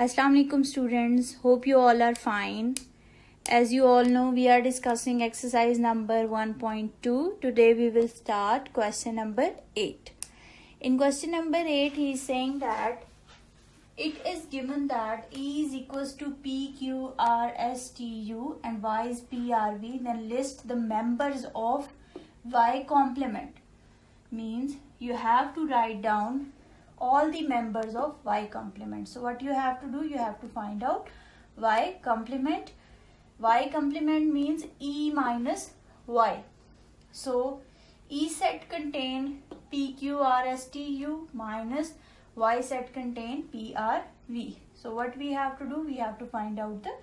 Assalamu alaikum students, hope you all are fine. As you all know, we are discussing exercise number 1.2. Today we will start question number 8. In question number 8, he is saying that it is given that E is equals to P, Q, R, S, T, U and Y is P, R, V. Then list the members of Y complement. Means you have to write down all the members of Y complement. So what you have to do, you have to find out Y complement. Y complement means E minus Y. So E set contain P, Q, R, S, T, U minus Y set contain P, R, V. So what we have to do, we have to find out the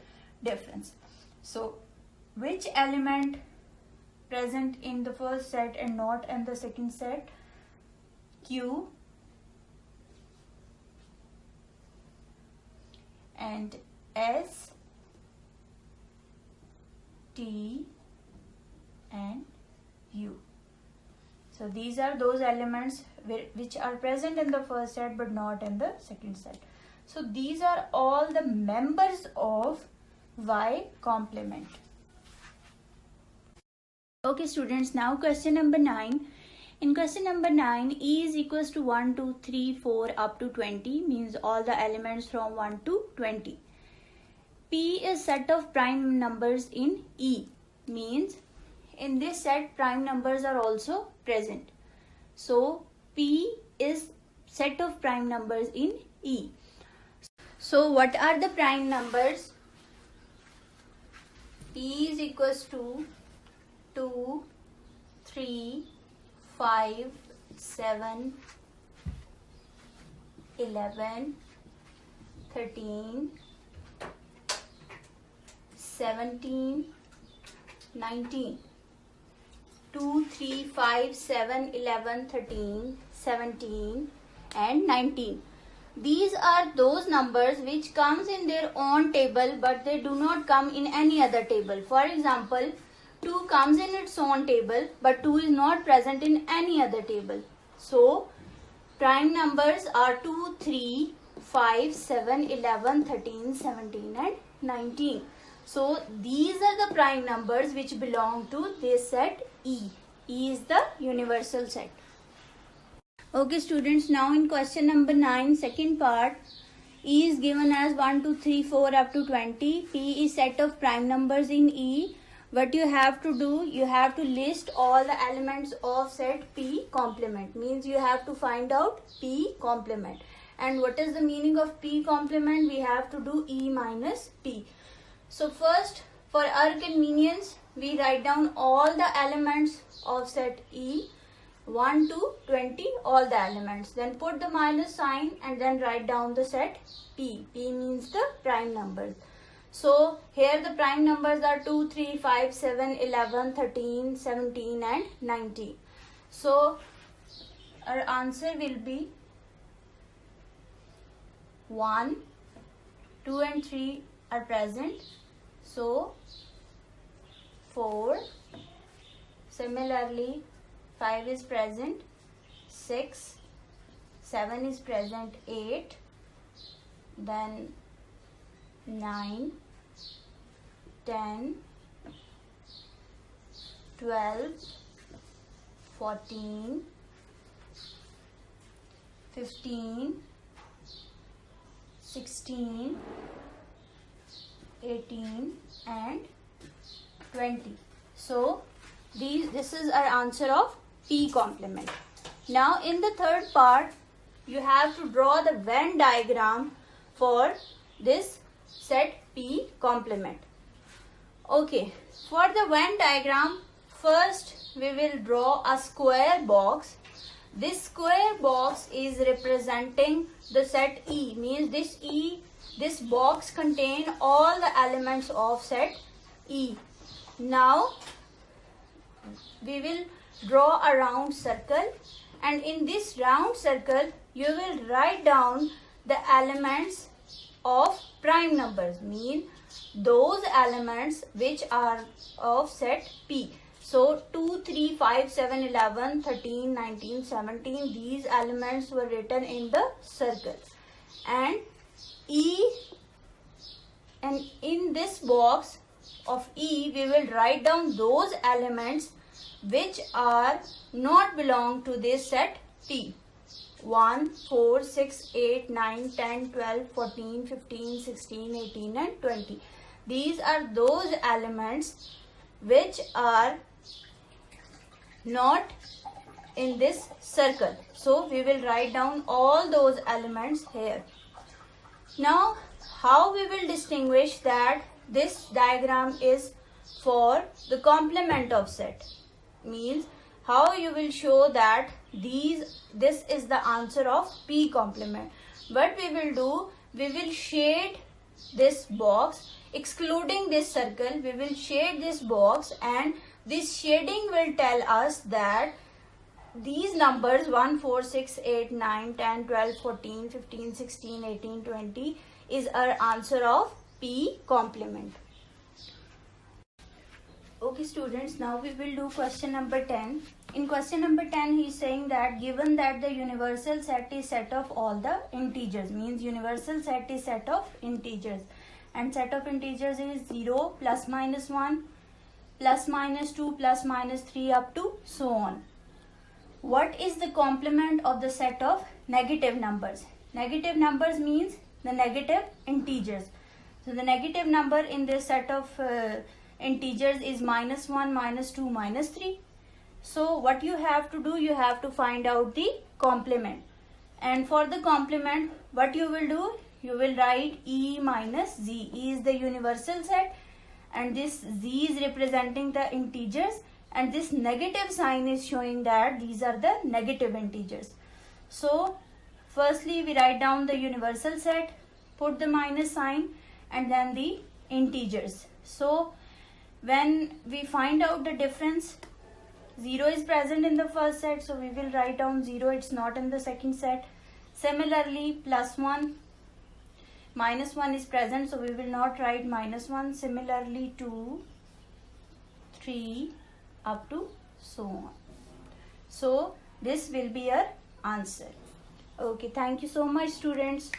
difference. So which element present in the first set and not in the second set? Q and S, T and U. So these are those elements which are present in the first set but not in the second set. So these are all the members of Y complement. Okay students, now question number 9. In question number 9, E is equals to 1, 2, 3, 4 up to 20 means all the elements from 1 to 20. P is set of prime numbers in E means in this set prime numbers are also present. So P is set of prime numbers in E. So what are the prime numbers? P is equals to 2, 3, 5, 7, 11, 13, 17, 19. 2, 3, 5, 7, 11, 13, 17 and 19. These are those numbers which comes in their own table but they do not come in any other table. For example, 2 comes in its own table but 2 is not present in any other table. So prime numbers are 2, 3, 5, 7, 11, 13, 17 and 19. So these are the prime numbers which belong to this set E. E is the universal set. Okay students, now in question number 9, second part, E is given as 1, 2, 3, 4 up to 20. P is set of prime numbers in E. What you have to do, you have to list all the elements of set P complement. Means you have to find out P complement. And what is the meaning of P complement? We have to do E minus P. So first, for our convenience, we write down all the elements of set E, 1 to 20, all the elements. Then put the minus sign and then write down the set P. P means the prime numbers. So here the prime numbers are 2, 3, 5, 7, 11, 13, 17 and 19. So our answer will be 1, 2 and 3 are present. So 4, similarly 5 is present, 6, 7 is present, 8, then 9, 10, 12, 14, 15, 16, 18 and 20. So this is our answer of P complement. Now in the third part, you have to draw the Venn diagram for this set P complement. Okay, for the Venn diagram, first we will draw a square box. This square box is representing the set E, means this box contain all the elements of set E. Now we will draw a round circle, and in this round circle you will write down the elements of prime numbers, mean those elements which are of set P. So 2, 3, 5, 7, 11, 13, 19, 17, these elements were written in the circle. And E, and in this box of E we will write down those elements which are not belong to this set P. 1, 4, 6, 8, 9, 10, 12, 14, 15, 16, 18 and 20. These are those elements which are not in this circle. So we will write down all those elements here. Now how we will distinguish that this diagram is for the complement of set? Means how you will show that this is the answer of P complement. What we will do, we will shade this box, excluding this circle. We will shade this box, and this shading will tell us that these numbers 1, 4, 6, 8, 9, 10, 12, 14, 15, 16, 18, 20 is our answer of P complement. Okay students, now we will do question number 10. In question number 10 he is saying that given that the universal set is set of all the integers, means universal set is set of integers, and set of integers is 0, plus minus 1, plus minus 2, plus minus 3 up to so on. What is the complement of the set of negative numbers? Negative numbers means the negative integers. So the negative number in this set of integers is minus 1, minus 2, minus 3. So what you have to do, you have to find out the complement. And for the complement, what you will do, you will write E minus Z. E is the universal set and this Z is representing the integers, and this negative sign is showing that these are the negative integers. So firstly we write down the universal set, put the minus sign, and then the integers. So when we find out the difference, 0 is present in the first set, so we will write down 0, it's not in the second set. Similarly, plus 1, minus 1 is present, so we will not write minus 1. Similarly, 2, 3 up to so on. So this will be our answer. Okay, thank you so much students.